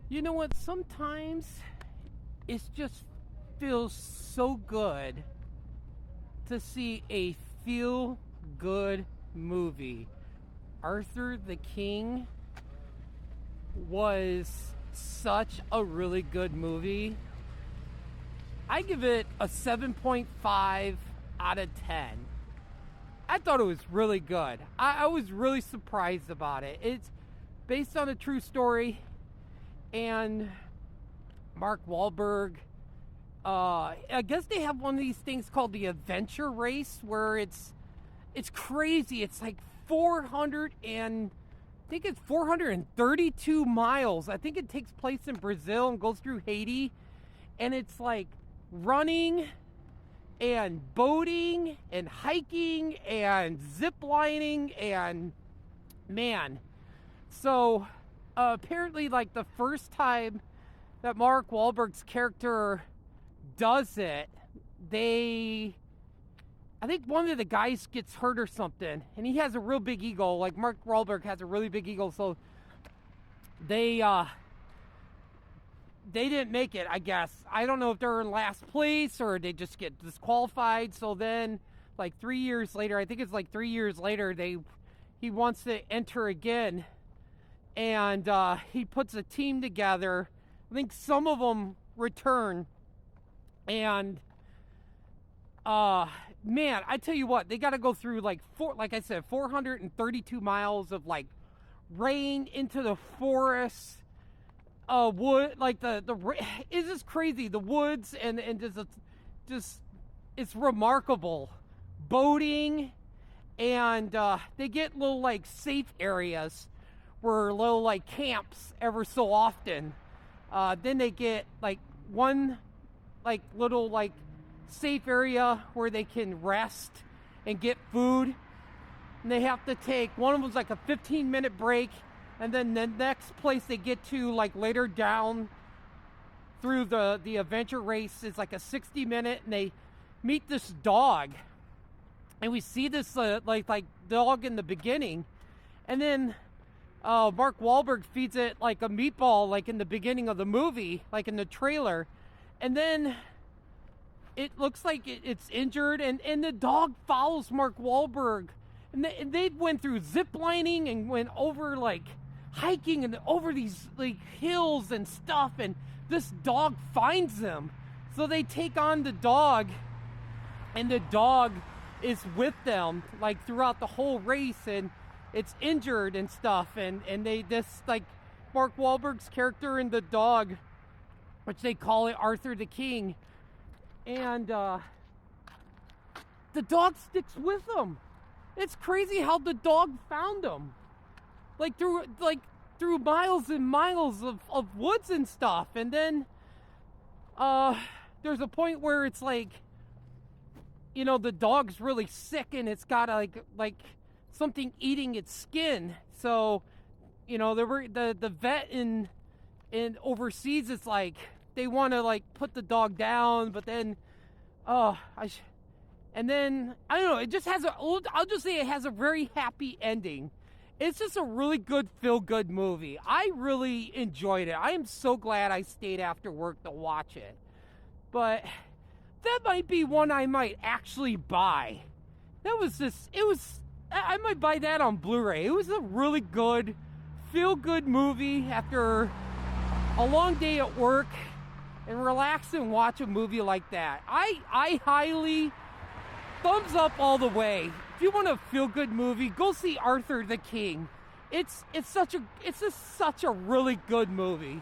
You know what? Sometimes it just feels so good to see a feel good movie. Arthur the King was such a really good movie. I give it a 7.5 out of 10. I thought it was really good. I was really surprised about it. It's based on a true story, and Mark Wahlberg. I guess they have one of these things called the adventure race, where it's crazy. It's like 432 miles. I think it takes place in Brazil and goes through Haiti, and it's like running and boating and hiking and zip lining, and man. So apparently, like, the first time that Mark Wahlberg's character does it, I think one of the guys gets hurt or something, and he has a real big ego. Like, Mark Wahlberg has a really big ego, so they didn't make it, I guess. I don't know if they're in last place or they just get disqualified. So then, like 3 years later, I think it's like 3 years later, he wants to enter again, and he puts a team together. I think some of them return, and man, I tell you what, they got to go through like 432 miles of like rain into the forest, wood, like it's just crazy. The woods and just it's remarkable. Boating, and they get little like safe areas where little like camps ever so often. Then they get like one like little like safe area where they can rest and get food, and they have to take one of them's like a 15-minute break, and then the next place they get to, like later down through the adventure race, is like a 60-minute, and they meet this dog, and we see this like dog in the beginning, and then Mark Wahlberg feeds it like a meatball, like in the beginning of the movie, like in the trailer, and then it looks like it's injured, and the dog follows Mark Wahlberg, and they went through zip lining and went over like hiking and over these like hills and stuff, and this dog finds them, so they take on the dog, and the dog is with them like throughout the whole race, and it's injured and stuff, and this like Mark Wahlberg's character and the dog, which they call it Arthur the King, and the dog sticks with them. It's crazy how the dog found them, like through miles and miles of woods and stuff. And then there's a point where it's like, you know, the dog's really sick, and it's got like something eating its skin. So, you know, the vet in overseas, it's like they want to like put the dog down, but then and then I don't know, it just has I'll just say it has a very happy ending. It's just a really good feel-good movie. I really enjoyed it. I am so glad I stayed after work to watch it. But that might be one I might actually buy. I might buy that on Blu-ray. It was a really good, feel-good movie after a long day at work, and relax and watch a movie like that. I highly thumbs up all the way. If you want a feel-good movie, go see Arthur the King. It's just such a really good movie.